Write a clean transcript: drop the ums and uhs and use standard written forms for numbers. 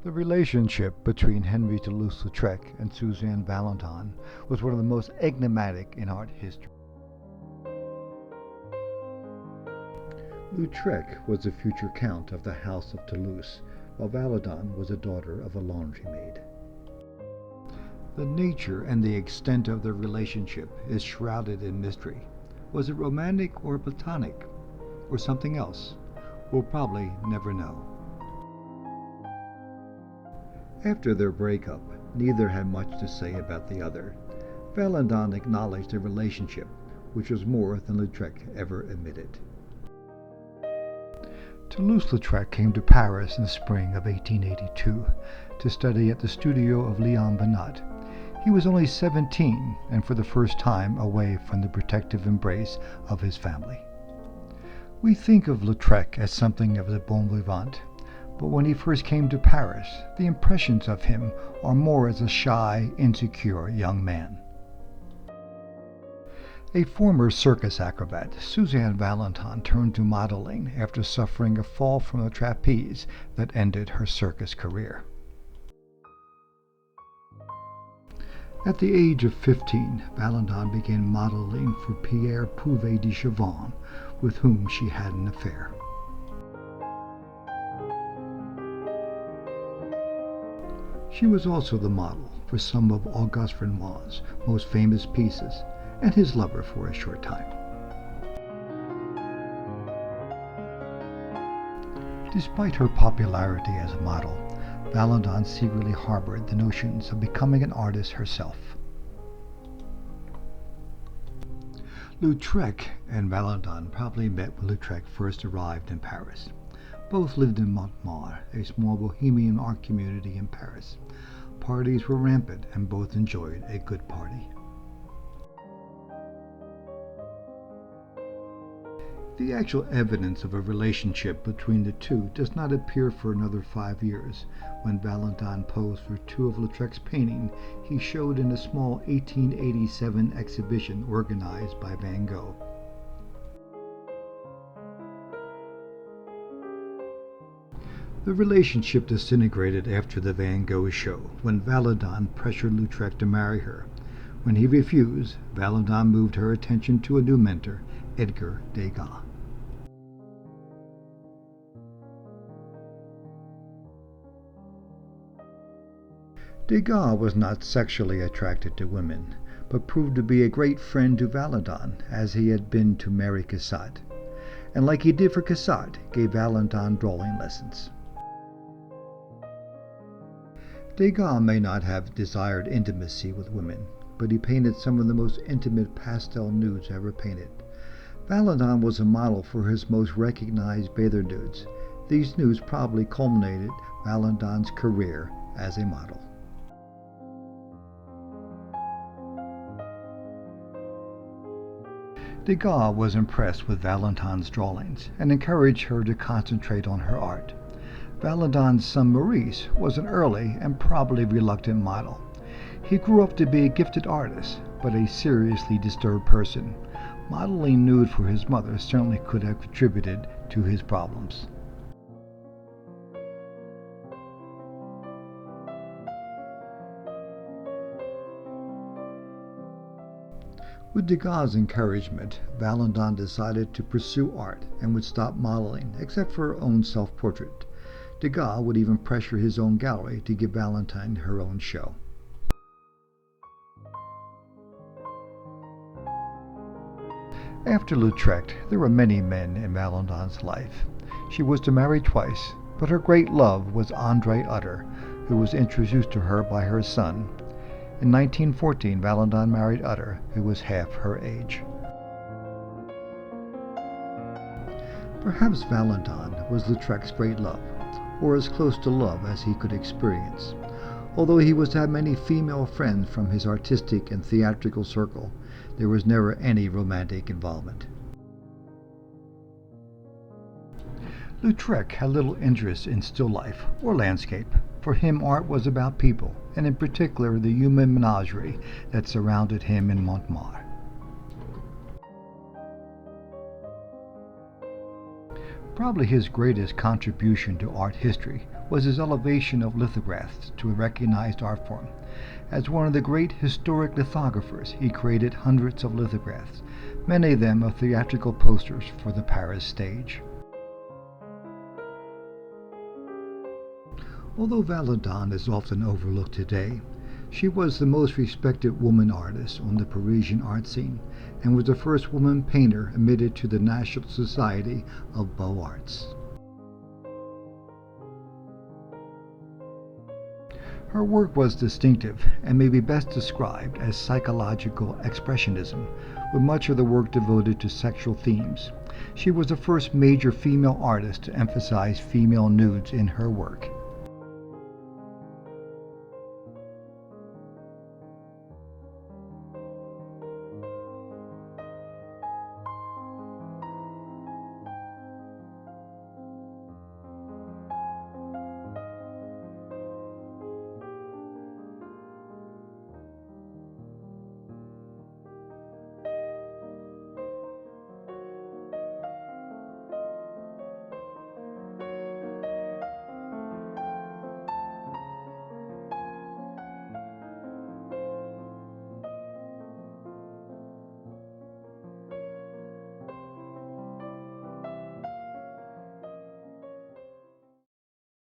The relationship between Henri Toulouse-Lautrec and Suzanne Valadon was one of the most enigmatic in art history. Lautrec was the future count of the House of Toulouse, while Valadon was a daughter of a laundry-maid. The nature and the extent of their relationship is shrouded in mystery. Was it romantic or platonic, or something else? We'll probably never know. After their breakup, neither had much to say about the other. Valadon acknowledged their relationship, which was more than Lautrec ever admitted. Toulouse-Lautrec came to Paris in the spring of 1882 to study at the studio of Léon Bonnat. He was only 17 and for the first time away from the protective embrace of his family. We think of Lautrec as something of a bon vivant, but when he first came to Paris, the impressions of him are more as a shy, insecure young man. A former circus acrobat, Suzanne Valadon turned to modeling after suffering a fall from a trapeze that ended her circus career. At the age of 15, Valadon began modeling for Pierre Puvet de Chavannes, with whom she had an affair. She was also the model for some of Auguste Renoir's most famous pieces, and his lover for a short time. Despite her popularity as a model, Valadon secretly harbored the notions of becoming an artist herself. Lautrec and Valadon probably met when Lautrec first arrived in Paris. Both lived in Montmartre, a small bohemian art community in Paris. Parties were rampant and both enjoyed a good party. The actual evidence of a relationship between the two does not appear for another 5 years, when Valadon posed for two of Lautrec's paintings he showed in a small 1887 exhibition organized by Van Gogh. The relationship disintegrated after the Van Gogh show, when Valadon pressured Lautrec to marry her. When he refused, Valadon moved her attention to a new mentor, Edgar Degas. Degas was not sexually attracted to women, but proved to be a great friend to Valadon, as he had been to Mary Cassatt, and like he did for Cassatt, gave Valadon drawing lessons. Degas may not have desired intimacy with women, but he painted some of the most intimate pastel nudes ever painted. Valadon was a model for his most recognized bather nudes. These nudes probably culminated Valadon's career as a model. Degas was impressed with Valadon's drawings and encouraged her to concentrate on her art. Valadon's son Maurice was an early and probably reluctant model. He grew up to be a gifted artist, but a seriously disturbed person. Modeling nude for his mother certainly could have contributed to his problems. With Degas' encouragement, Valadon decided to pursue art and would stop modeling, except for her own self-portrait. Degas would even pressure his own gallery to give Valadon her own show. After Lautrec, there were many men in Valadon's life. She was to marry twice, but her great love was André Utter, who was introduced to her by her son. In 1914, Valadon married Utter, who was half her age. Perhaps Valadon was Lautrec's great love, or as close to love as he could experience. Although he was to have many female friends from his artistic and theatrical circle, there was never any romantic involvement. Lautrec had little interest in still life or landscape. For him, art was about people, and in particular the human menagerie that surrounded him in Montmartre. Probably his greatest contribution to art history was his elevation of lithographs to a recognized art form. As one of the great historic lithographers, he created hundreds of lithographs, many of them of theatrical posters for the Paris stage. Although Valadon is often overlooked today, she was the most respected woman artist on the Parisian art scene and was the first woman painter admitted to the National Society of Beaux-Arts. Her work was distinctive and may be best described as psychological expressionism, with much of the work devoted to sexual themes. She was the first major female artist to emphasize female nudes in her work.